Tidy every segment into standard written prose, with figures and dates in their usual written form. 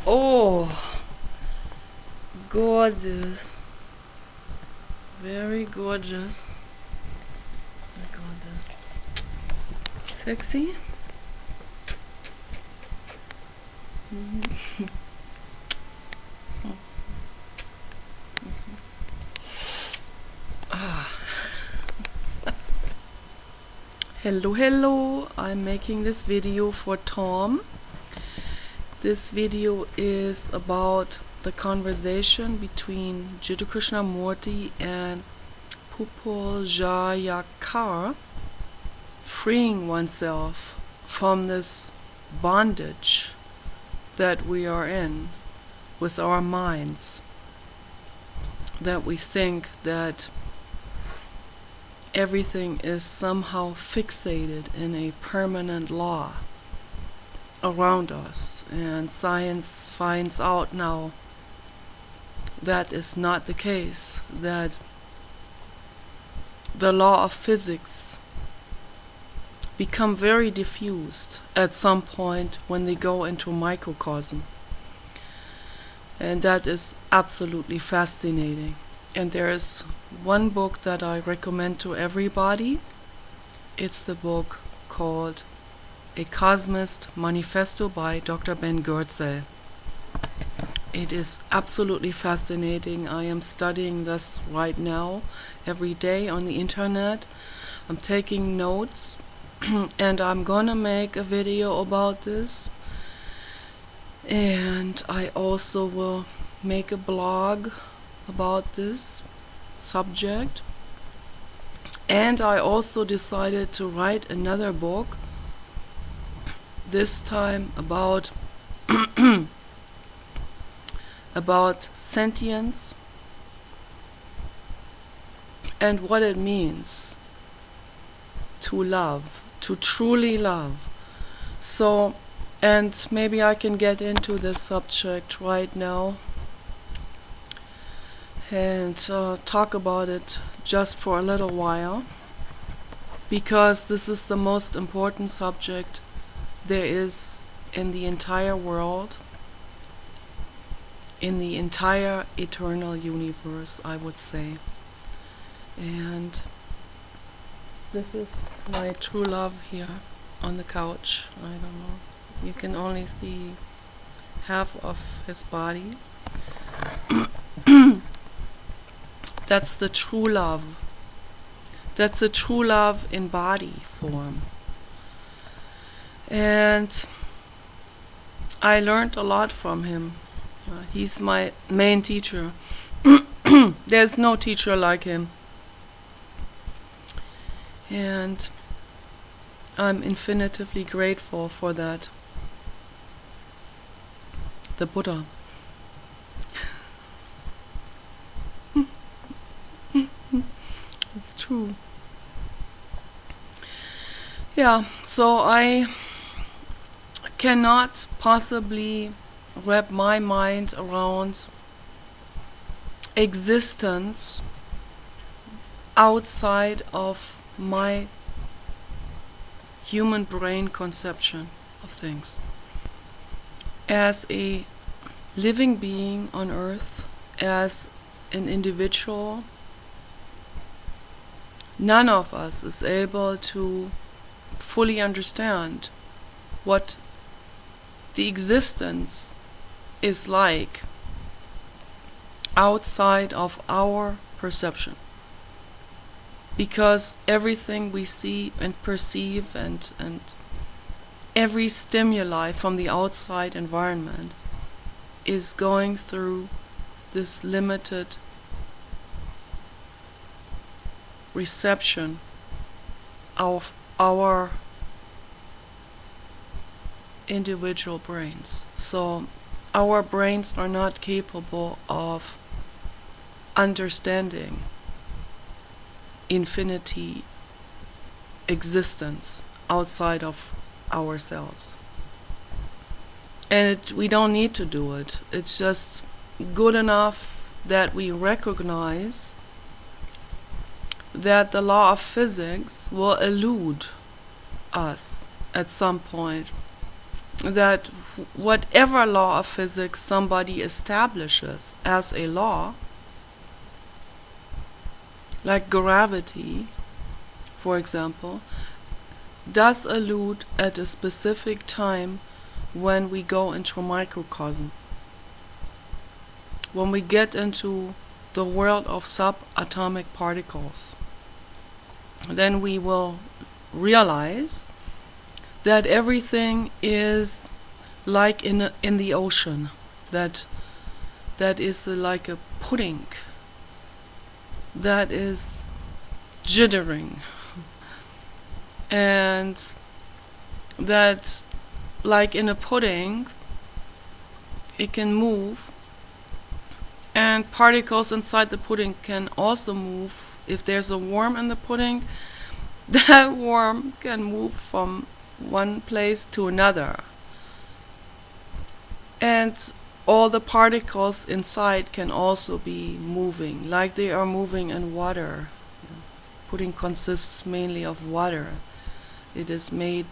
Oh, gorgeous. Very gorgeous. I got that. Sexy. Ah. Hello, I'm making this video for Tom. This video is about the conversation between Jiddu Krishnamurti and Pupul Jayakar, freeing oneself from this bondage that we are in with our minds, that we think that everything is somehow fixated in a permanent law around us, and science finds out now that is not the case, that the law of physics become very diffused at some point when they go into microcosm, and that is absolutely fascinating. And there is one book that I recommend to everybody. It's the book called A Cosmist Manifesto by Dr. Ben Goertzel. It is absolutely fascinating. I am studying this right now every day on the internet. I'm taking notes and I'm gonna make a video about this, and I also will make a blog about this subject. And I also decided to write another book, this time about about sentience and what it means to love, to truly love. So, and maybe I can get into this subject right now and talk about it just for a little while, because this is the most important subject there is in the entire world, in the entire eternal universe, I would say. And this is my true love here on the couch. I don't know, you can only see half of his body. That's the true love. That's the true love in body form. And I learned a lot from him. He's my main teacher. There's no teacher like him. And I'm infinitely grateful for that. The Buddha. It's true. Yeah, so I cannot possibly wrap my mind around existence outside of my human brain conception of things. As a living being on earth, as an individual, none of us is able to fully understand what the existence is like outside of our perception. Because everything we see and perceive and every stimuli from the outside environment is going through this limited reception of our individual brains. So our brains are not capable of understanding infinity existence outside of ourselves. And we don't need to do it. It's just good enough that we recognize that the law of physics will elude us at some point, that whatever law of physics somebody establishes as a law, like gravity, for example, does allude at a specific time when we go into a microcosm. When we get into the world of subatomic particles, then we will realize that everything is like in the ocean, that is like a pudding that is jittering, and that, like in a pudding, it can move, and particles inside the pudding can also move. If there's a worm in the pudding, that worm can move from one place to another, and all the particles inside can also be moving, like they are moving in water. Pudding consists mainly of water. It is made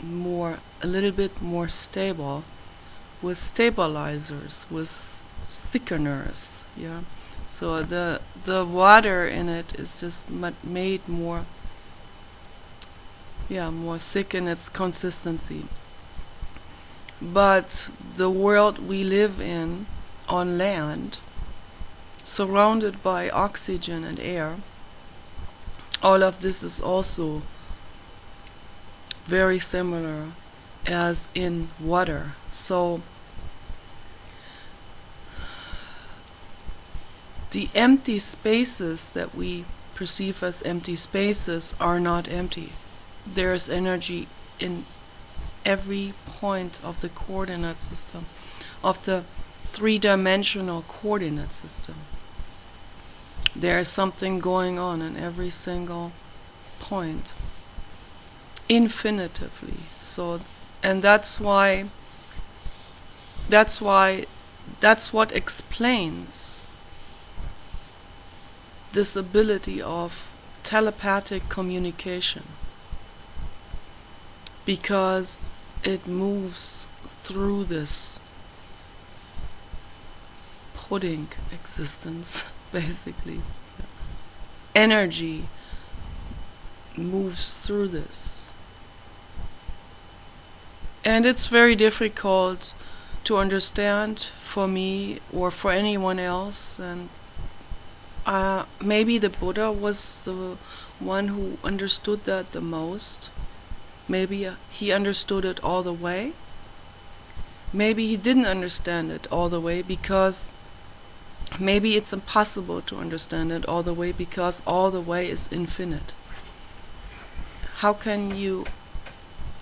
a little bit more stable with stabilizers, with thickeners. Yeah, so the water in it is just made more thick in its consistency. But the world we live in on land, surrounded by oxygen and air, all of this is also very similar as in water. So the empty spaces that we perceive as empty spaces are not empty. There is energy in every point of the coordinate system, of the three-dimensional coordinate system. There is something going on in every single point, infinitively. So, and that's what explains this ability of telepathic communication, because it moves through this pudding existence, basically. Energy moves through this. And it's very difficult to understand for me or for anyone else. And maybe the Buddha was the one who understood that the most. Maybe he understood it all the way. Maybe he didn't understand it all the way, because maybe it's impossible to understand it all the way, because all the way is infinite. How can you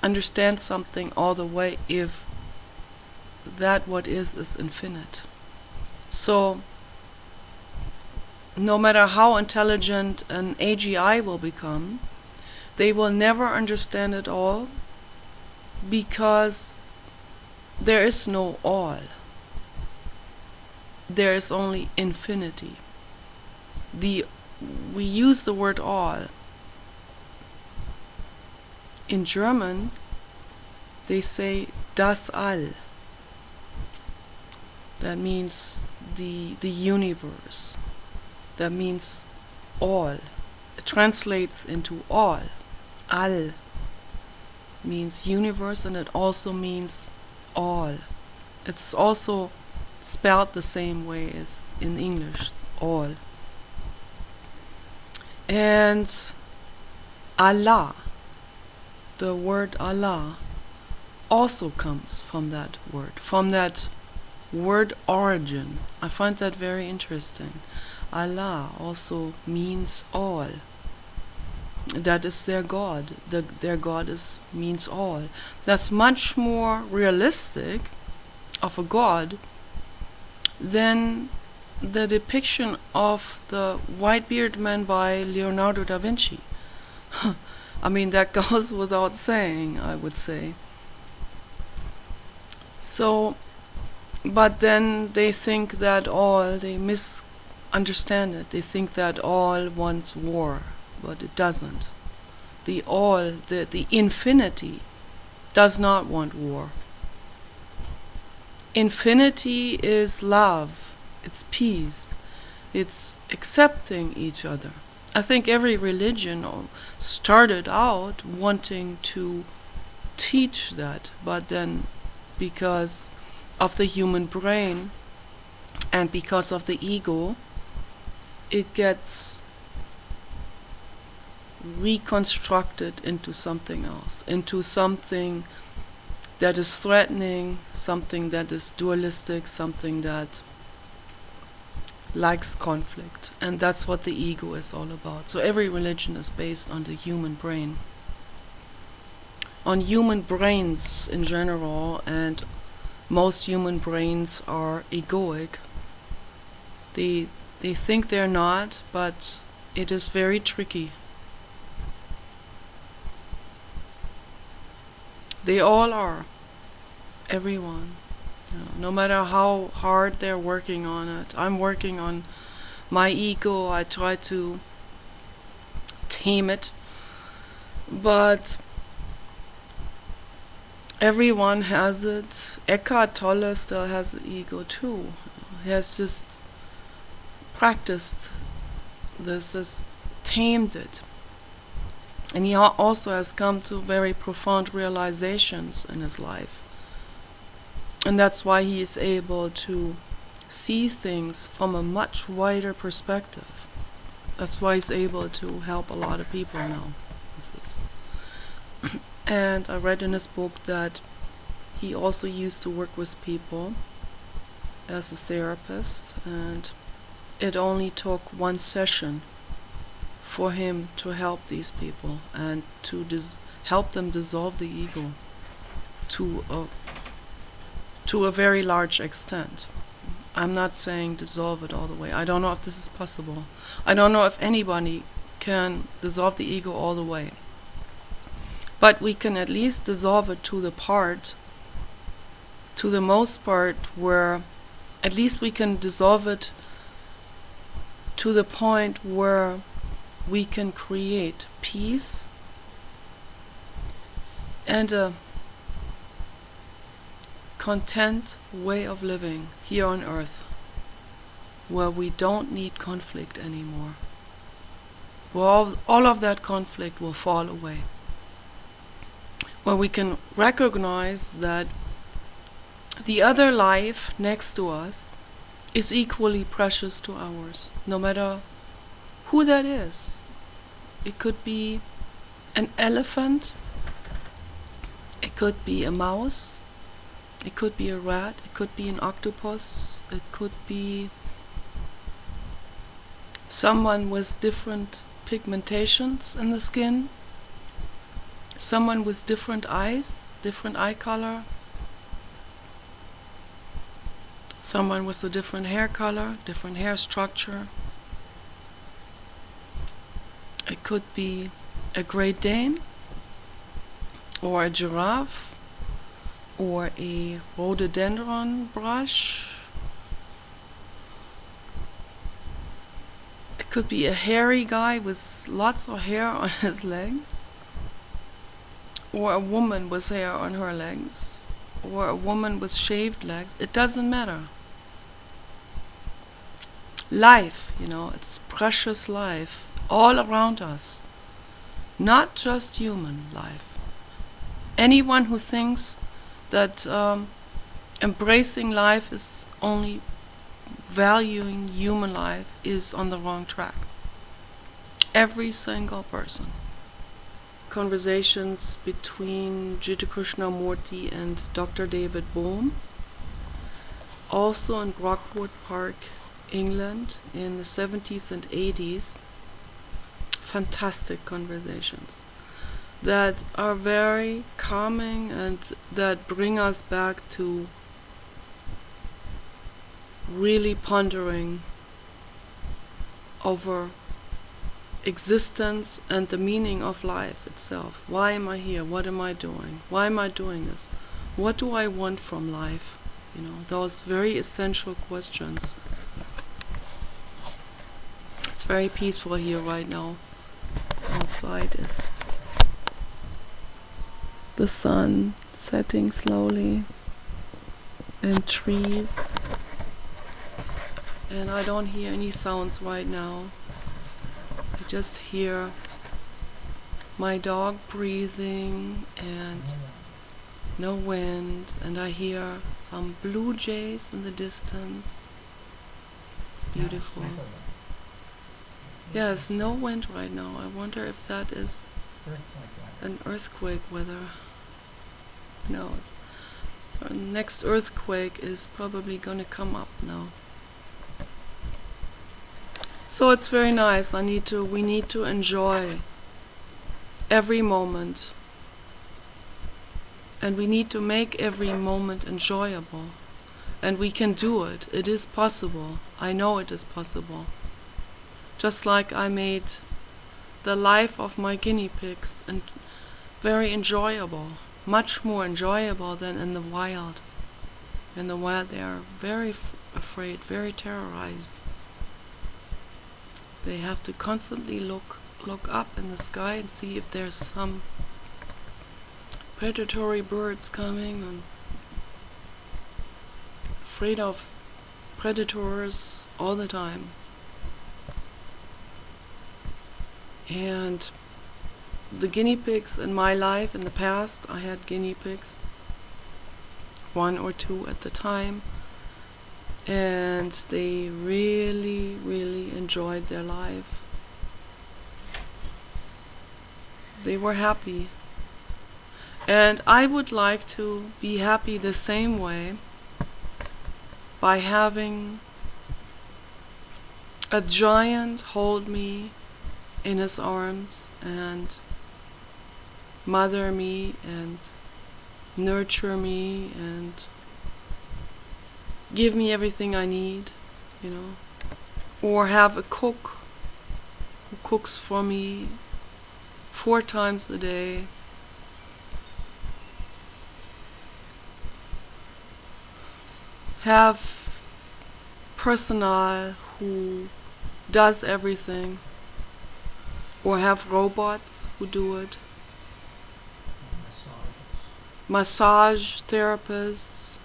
understand something all the way if that what is infinite? So no matter how intelligent an AGI will become, they will never understand it all, because there is no all. There is only infinity. We use the word all. In German, they say das All. That means the universe. That means all. It translates into all. All means universe, and it also means all. It's also spelled the same way as in English, all. And Allah, the word Allah, also comes from that word origin. I find that very interesting. Allah also means all. That is their God. Their God means all. That's much more realistic of a God than the depiction of the white-bearded man by Leonardo da Vinci. I mean, that goes without saying, I would say. So, but then they think that they misunderstand it. They think that all wants war, but it doesn't. The infinity does not want war. Infinity is love, it's peace, it's accepting each other. I think every religion started out wanting to teach that, but then because of the human brain and because of the ego, it gets reconstructed into something else, into something that is threatening, something that is dualistic, something that likes conflict. And that's what the ego is all about. So every religion is based on the human brain, on human brains in general, and most human brains are egoic. They think they're not, but it is very tricky. They all are. Everyone. No matter how hard they're working on it. I'm working on my ego. I try to tame it. But everyone has it. Eckhart Tolle still has the ego too. He has just practiced this, has tamed it. And he also has come to very profound realizations in his life. And that's why he is able to see things from a much wider perspective. That's why he's able to help a lot of people now. And I read in his book that he also used to work with people as a therapist, and it only took one session for him to help these people and to help them dissolve the ego to a very large extent. I'm not saying dissolve it all the way. I don't know if this is possible. I don't know if anybody can dissolve the ego all the way. But we can at least dissolve it to the most part, where at least we can dissolve it to the point where we can create peace and a content way of living here on earth, where we don't need conflict anymore, where all of that conflict will fall away, where we can recognize that the other life next to us is equally precious to ours, no matter who that is. It could be an elephant, it could be a mouse, it could be a rat, it could be an octopus, it could be someone with different pigmentations in the skin, someone with different eyes, different eye color, someone with a different hair color, different hair structure. It could be a Great Dane, or a giraffe, or a rhododendron brush. It could be a hairy guy with lots of hair on his legs, or a woman with hair on her legs, or a woman with shaved legs. It doesn't matter. Life, it's precious life all around us, not just human life. Anyone who thinks that embracing life is only valuing human life is on the wrong track. Every single person. Conversations between Jiddu Krishnamurti and Dr. David Bohm, also in Brockwood Park, England, in the 70s and 80s. Fantastic conversations that are very calming and that bring us back to really pondering over existence and the meaning of life itself. Why am I here? What am I doing? Why am I doing this? What do I want from life? Those very essential questions. It's very peaceful here right now. Outside is the sun setting slowly. and trees. And I don't hear any sounds right now. I just hear my dog breathing and no wind, and I hear some blue jays in the distance. It's beautiful. Yes, no wind right now. I wonder if that is an earthquake weather. No, our next earthquake is probably gonna come up now. So it's very nice. We need to enjoy every moment. And we need to make every moment enjoyable. And we can do it. It is possible. I know it is possible. Just like I made the life of my guinea pigs and very enjoyable. Much more enjoyable than in the wild. In the wild they are very afraid, very terrorized. They have to constantly look up in the sky and see if there's some predatory birds coming, and afraid of predators all the time. And the guinea pigs in my life, in the past, I had guinea pigs, 1 or 2 at the time, and they really, really enjoyed their life. They were happy. And I would like to be happy the same way by having a giant hold me in his arms and mother me and nurture me and give me everything I need, you know. Or have a cook who cooks for me 4 times a day. Have personnel who does everything, or have robots who do it. Massage therapists.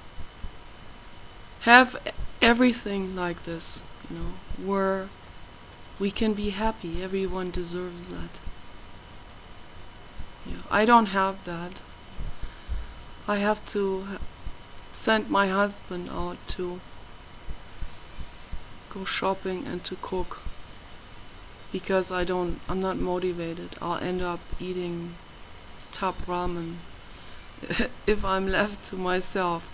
Have everything like this, you know, where we can be happy. Everyone deserves that. Yeah, I don't have that. I have to send my husband out to go shopping and to cook, because I'm not motivated. I'll end up eating top ramen if I'm left to myself.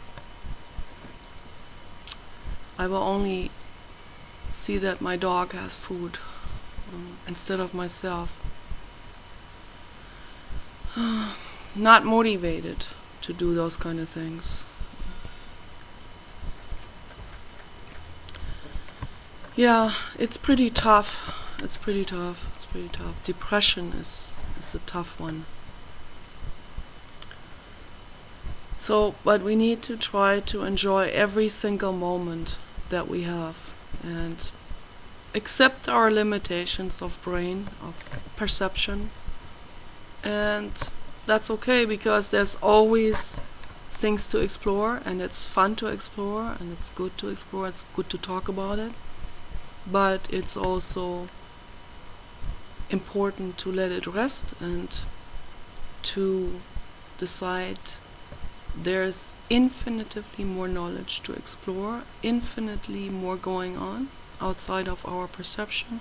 I will only see that my dog has food instead of myself. Not motivated to do those kind of things. Yeah, it's pretty tough. It's pretty tough. Depression is a tough one. So, but we need to try to enjoy every single moment that we have and accept our limitations of brain, of perception. And that's okay, because there's always things to explore, and it's fun to explore, and it's good to explore, it's good to talk about it. But it's also important to let it rest and to decide there's infinitely more knowledge to explore, infinitely more going on outside of our perception.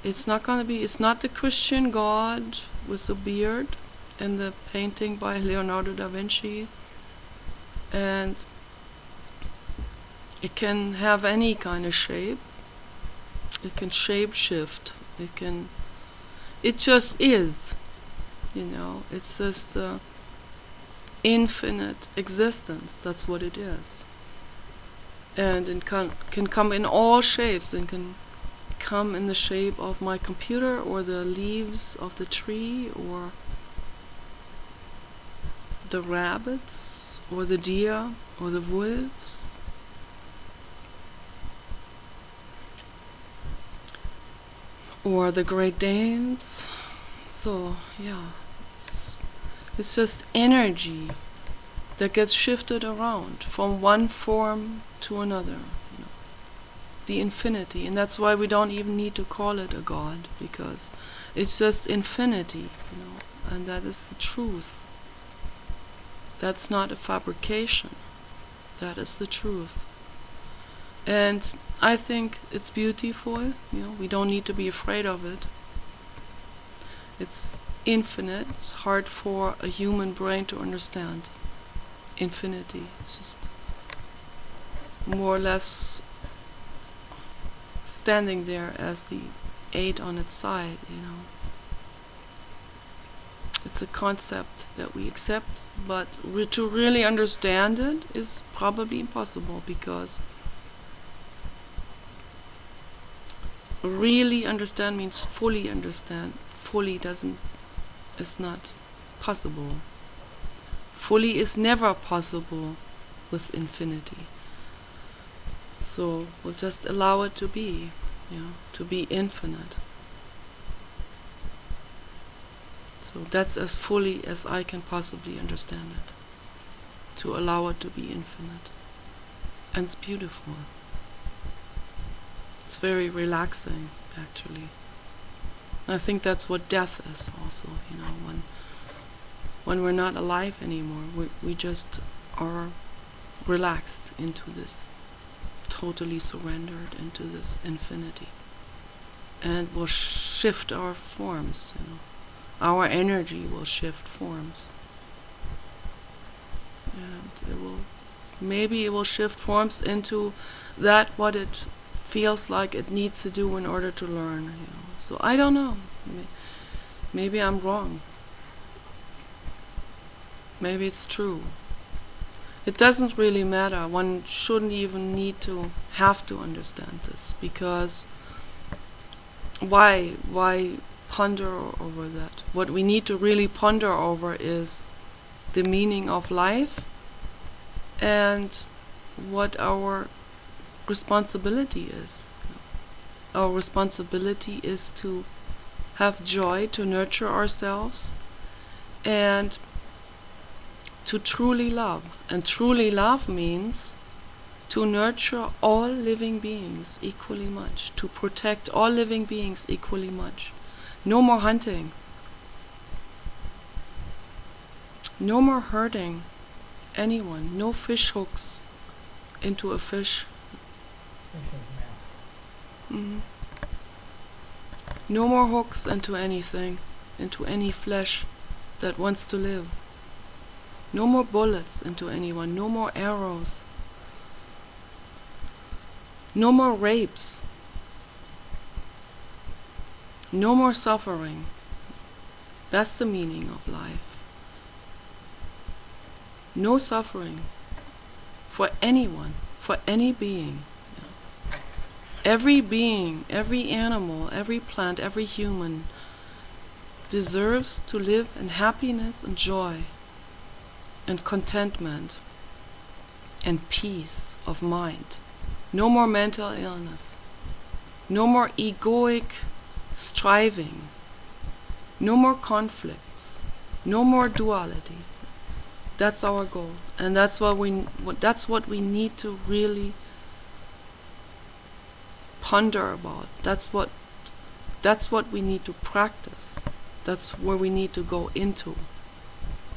It's not the Christian God with the beard in the painting by Leonardo da Vinci, and it can have any kind of shape. It can shape shift. It just is, you know. It's just infinite existence. That's what it is. And it can come in all shapes. It can come in the shape of my computer, or the leaves of the tree, or the rabbits, or the deer, or the wolves. Or the Great Danes. So, yeah. It's just energy. that gets shifted around from one form to another. The infinity, and that's why we don't even need to call it a God, because it's just infinity, and that is the truth. That's not a fabrication. That is the truth. And I think it's beautiful, we don't need to be afraid of it. It's infinite. It's hard for a human brain to understand. Infinity. It's just more or less standing there as the 8 on its side, It's a concept that we accept, but to really understand it is probably impossible, because really understand means fully understand. Fully is not possible. Fully is never possible with infinity. So we'll just allow it to be, to be infinite. So that's as fully as I can possibly understand it. To allow it to be infinite. And it's beautiful. It's very relaxing, actually. And I think that's what death is also, when we're not alive anymore, we just are relaxed into this, totally surrendered into this infinity. And we'll shift our forms, Our energy will shift forms. And maybe it will shift forms into that what it feels like it needs to do in order to learn, So I don't know. Maybe I'm wrong. Maybe it's true. It doesn't really matter. One shouldn't even need to have to understand this, because why ponder over that? What we need to really ponder over is the meaning of life and what our responsibility is. Our responsibility is to have joy, to nurture ourselves, and to truly love. And truly love means to nurture all living beings equally much, to protect all living beings equally much. No more hunting. No more hurting anyone. No fish hooks into a fish. Mm-hmm. No more hooks into anything, into any flesh that wants to live. No more bullets into anyone. No more arrows. No more rapes. No more suffering. That's the meaning of life. No suffering for anyone, for any being. Every being, every animal, every plant, every human deserves to live in happiness and joy and contentment and peace of mind. No more mental illness. No more egoic striving. No more conflicts. No more duality. That's our goal, and that's what we need to really ponder about. That's what we need to practice. That's where we need to go into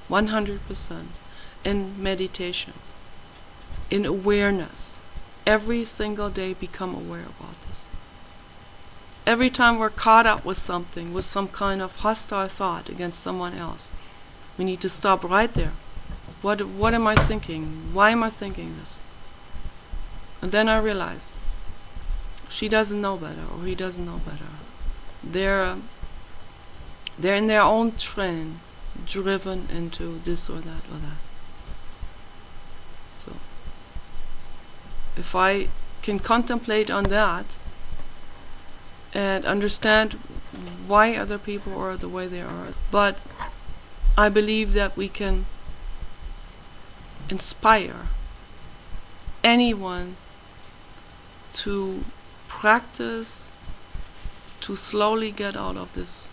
100% in meditation, in awareness. Every single day become aware about this. Every time we're caught up with something, with some kind of hostile thought against someone else, we need to stop right there. What am I thinking? Why am I thinking this? And then I realize she doesn't know better, or he doesn't know better. They're in their own train, driven into this or that or that. So if I can contemplate on that and understand why other people are the way they are, but I believe that we can inspire anyone to practice to slowly get out of this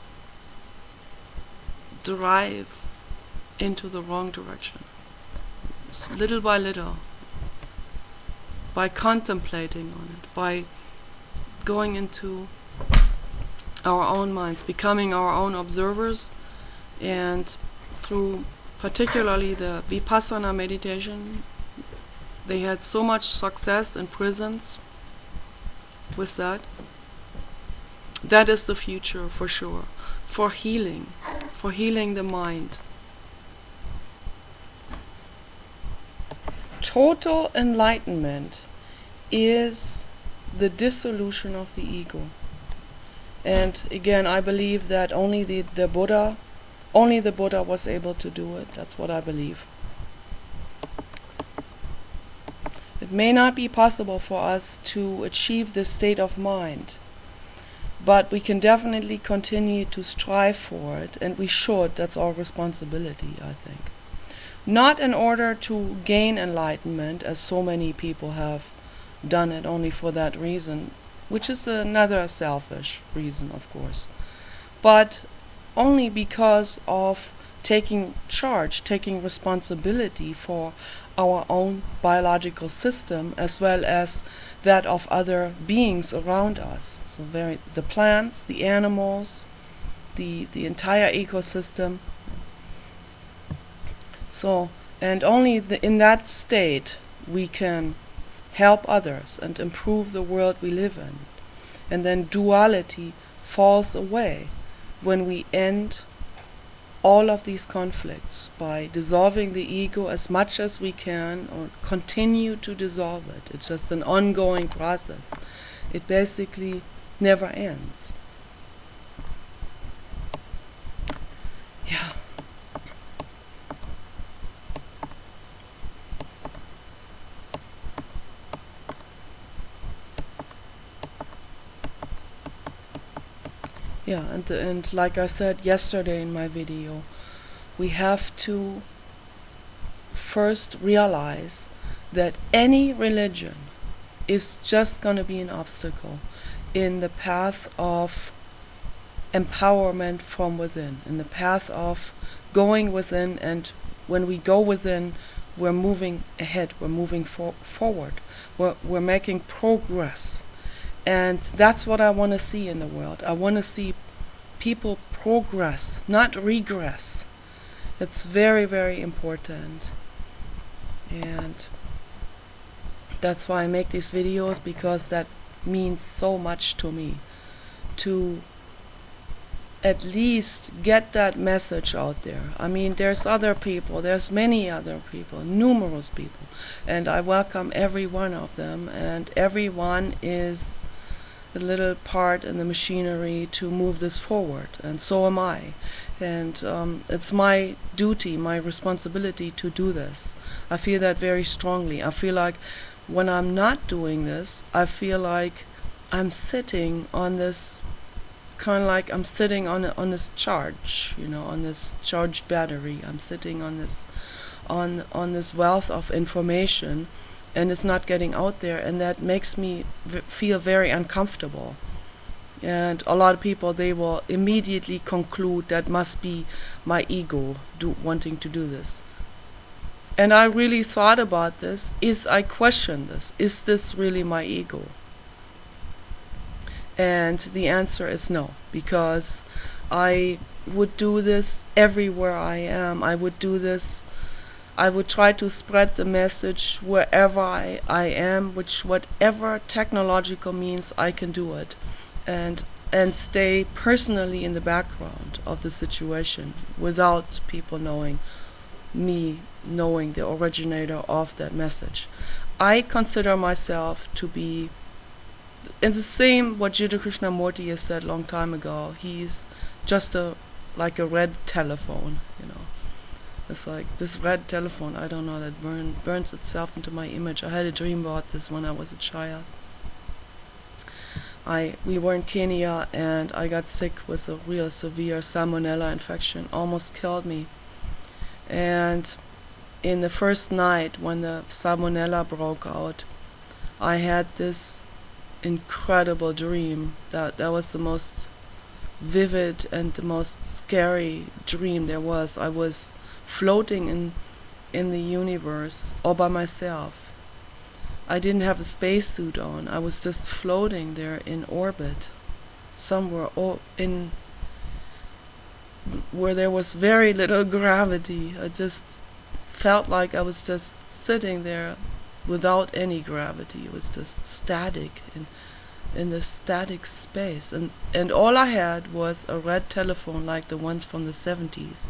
drive into the wrong direction. little by little, by contemplating on it, by going into our own minds, becoming our own observers, and through particularly the Vipassana meditation, they had so much success in prisons with that. That is the future for sure, for healing the mind. Total enlightenment is the dissolution of the ego. And again, I believe that only the Buddha was able to do it. That's what I believe. It may not be possible for us to achieve this state of mind, but we can definitely continue to strive for it, and we should. That's our responsibility, I think. Not in order to gain enlightenment, as so many people have done it only for that reason, which is another selfish reason, of course, but only because of taking charge, taking responsibility for our own biological system as well as that of other beings around us. So the plants, the animals, the entire ecosystem. So, and only in that state we can help others and improve the world we live in. And then duality falls away when we end all of these conflicts by dissolving the ego as much as we can, or continue to dissolve it. It's just an ongoing process. It basically never ends. Yeah. Yeah, and like I said yesterday in my video, we have to first realize that any religion is just going to be an obstacle in the path of empowerment from within, in the path of going within, and when we go within, we're moving ahead, we're moving forward, we're making progress. And that's what I want to see in the world. I want to see people progress, not regress. It's very, very important. And that's why I make these videos, because that means so much to me. To at least get that message out there. I mean, there's other people, there's many other people, numerous people. And I welcome every one of them, and everyone is a little part in the machinery to move this forward, and so am I. And it's my duty, my responsibility to do this. I feel that very strongly. I feel like when I'm not doing this, I feel like I'm sitting on this, kind of like I'm sitting on this charge, on this charged battery. I'm sitting on this wealth of information, and it's not getting out there, and that makes me feel very uncomfortable. And a lot of people, they will immediately conclude that must be my ego wanting to do this. And I really thought about this. I question this. Is this really my ego? And the answer is no, because I would do this everywhere I am. I would do this. I would try to spread the message wherever I am, whatever technological means I can do it, and stay personally in the background of the situation without people knowing the originator of that message. I consider myself to be in the same what Jiddu Krishnamurti has said a long time ago. He's just like a red telephone, It's like this red telephone, I don't know, that burns itself into my image. I had a dream about this when I was a child. We were in Kenya, and I got sick with a real severe salmonella infection, almost killed me. And in the first night when the salmonella broke out, I had this incredible dream. That was the most vivid and the most scary dream there was. I was floating in the universe all by myself. I didn't have a spacesuit on. I was just floating there in orbit, somewhere in where there was very little gravity. I just felt like I was just sitting there without any gravity. It was just static in this static space, and all I had was a red telephone like the ones from the 70s.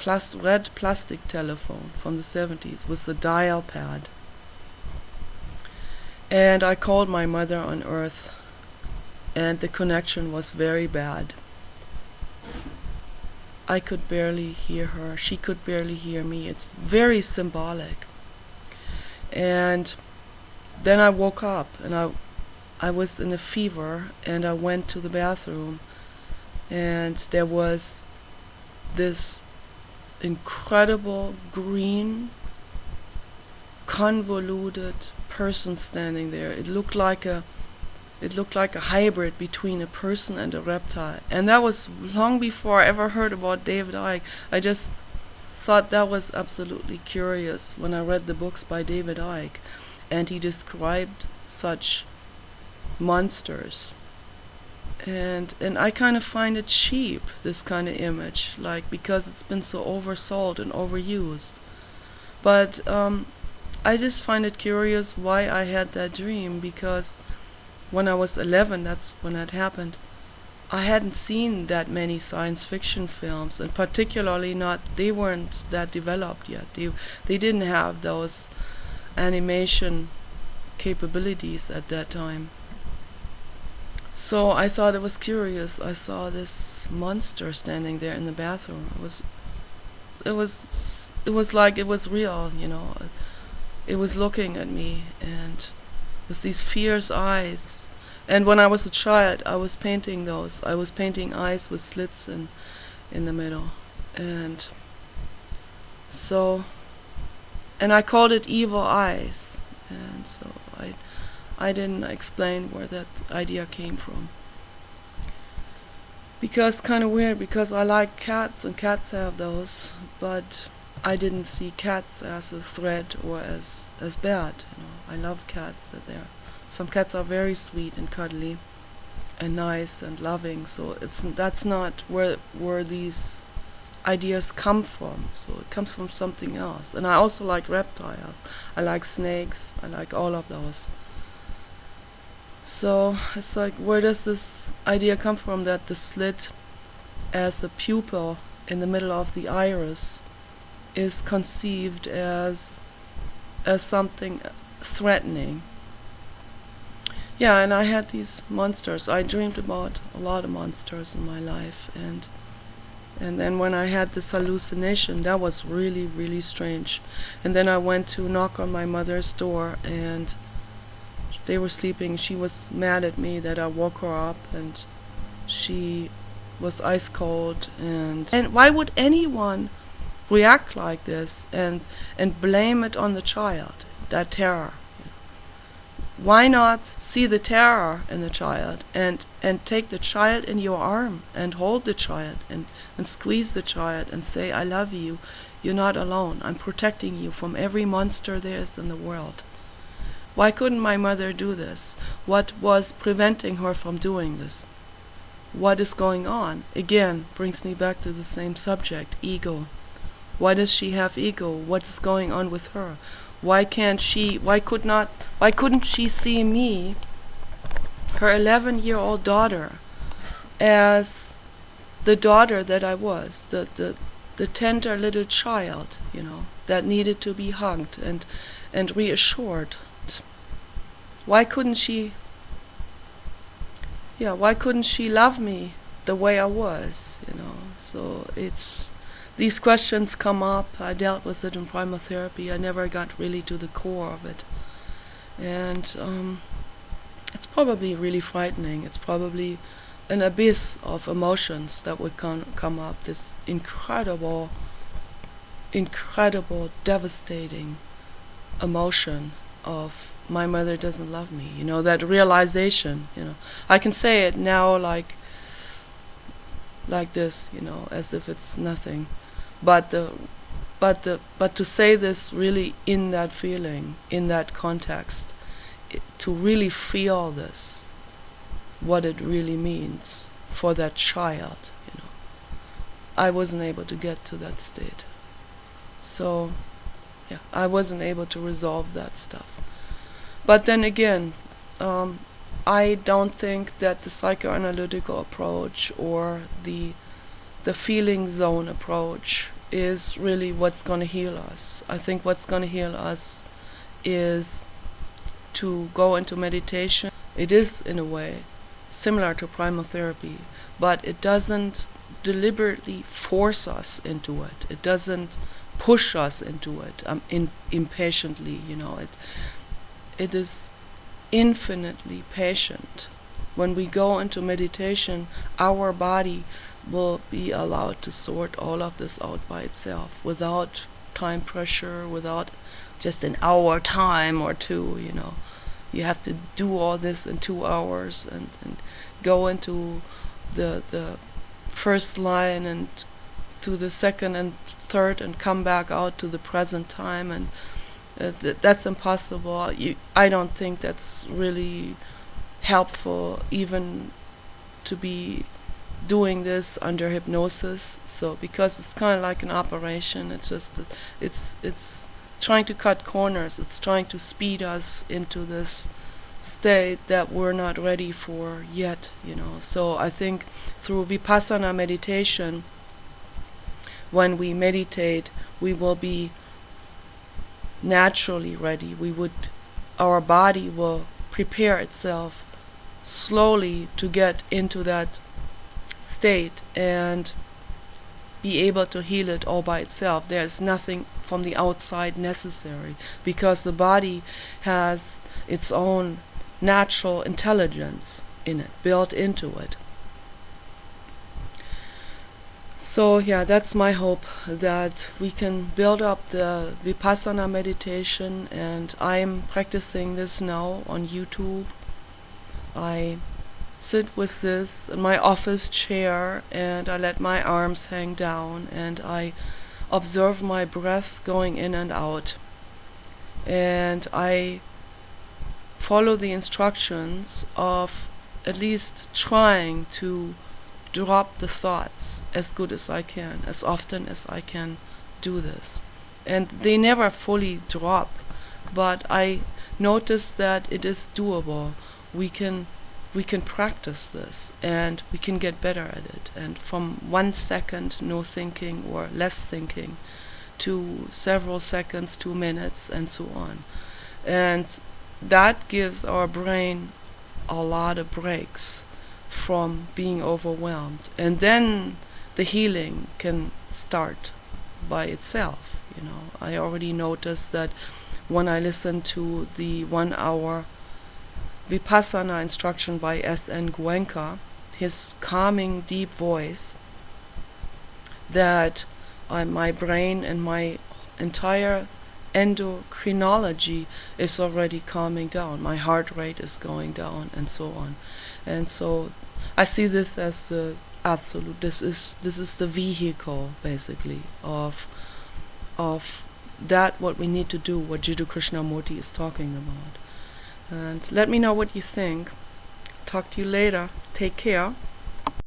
Red plastic telephone from the 70s with the dial pad. And I called my mother on Earth, and the connection was very bad. I could barely hear her. She could barely hear me. It's very symbolic. And then I woke up, and I was in a fever, and I went to the bathroom, and there was this incredible green convoluted person standing there. It looked like a hybrid between a person and a reptile. And that was long before I ever heard about David Icke. I just thought that was absolutely curious when I read the books by David Icke, and he described such monsters. And I kind of find it cheap, this kind of image, like, because it's been so oversold and overused. But I just find it curious why I had that dream, because when I was 11, that's when that happened, I hadn't seen that many science fiction films, and particularly they weren't that developed yet. They didn't have those animation capabilities at that time. So I thought it was curious. I saw this monster standing there in the bathroom. It was like it was real, you know. It was looking at me, and with these fierce eyes. And when I was a child, I was painting those. I was painting eyes with slits in the middle. And so, and I called it evil eyes. And so I didn't explain where that idea came from. Because kind of weird, because I like cats, and cats have those, but I didn't see cats as a threat or as bad. You know, I love cats. Some cats are very sweet and cuddly and nice and loving. So that's not where these ideas come from. So it comes from something else. And I also like reptiles. I like snakes. I like all of those. So it's like, where does this idea come from that the slit as a pupil in the middle of the iris is conceived as something threatening? Yeah, and I had these monsters. I dreamed about a lot of monsters in my life, and then when I had this hallucination, that was really, really strange. And then I went to knock on my mother's door, and they were sleeping. She was mad at me that I woke her up, and she was ice cold. And why would anyone react like this and blame it on the child, that terror? Why not see the terror in the child and take the child in your arm and hold the child and squeeze the child and say, I love you, you're not alone, I'm protecting you from every monster there is in the world? Why couldn't my mother do this? What was preventing her from doing this? What is going on? Again, brings me back to the same subject, ego. Why does she have ego? What is going on with her? Why couldn't she see me, her 11-year-old daughter, as the daughter that I was, the tender little child, you know, that needed to be hugged and reassured? Why couldn't she love me the way I was, you know? So these questions come up. I dealt with it in primotherapy. I never got really to the core of it. And it's probably really frightening. It's probably an abyss of emotions that would come up. This incredible, devastating emotion of my mother doesn't love me, you know, that realization, you know. I can say it now like this, you know, as if it's nothing. But but to say this really in that feeling, in that context, to really feel this, what it really means for that child, I wasn't able to get to that state. So, yeah, I wasn't able to resolve that stuff. But then again, I don't think that the psychoanalytical approach or the feeling zone approach is really what's going to heal us. I think what's going to heal us is to go into meditation. It is, in a way, similar to primal therapy, but it doesn't deliberately force us into it. It doesn't push us into it impatiently. It is infinitely patient. When we go into meditation, our body will be allowed to sort all of this out by itself, without time pressure, without just an hour time or two. You have to do all this in 2 hours and go into the first line and to the second and third and come back out to the present time, and that's impossible. I don't think that's really helpful, even to be doing this under hypnosis. So because it's kind of like an operation, it's just that it's trying to cut corners. It's trying to speed us into this state that we're not ready for yet. So I think through Vipassana meditation, when we meditate, we will be naturally ready. Our body will prepare itself slowly to get into that state and be able to heal it all by itself. There's nothing from the outside necessary, because the body has its own natural intelligence in it, built into it. So yeah, that's my hope, that we can build up the Vipassana meditation, and I'm practicing this now on YouTube. I sit with this in my office chair and I let my arms hang down and I observe my breath going in and out, and I follow the instructions of at least trying to drop the thoughts as good as I can, as often as I can do this. And they never fully drop, but I notice that it is doable. We can practice this and we can get better at it. And from 1 second no thinking or less thinking to several seconds, 2 minutes, and so on. And that gives our brain a lot of breaks from being overwhelmed. And then the healing can start by itself. I already noticed that when I listen to the 1 hour Vipassana instruction by S.N. Goenka, his calming, deep voice, that my brain and my entire endocrinology is already calming down. My heart rate is going down, and so on. And so I see this as the absolute. This is the vehicle, basically, of that what we need to do, what Jiddu Krishnamurti is talking about. And let me know what you think. Talk to you later. Take care.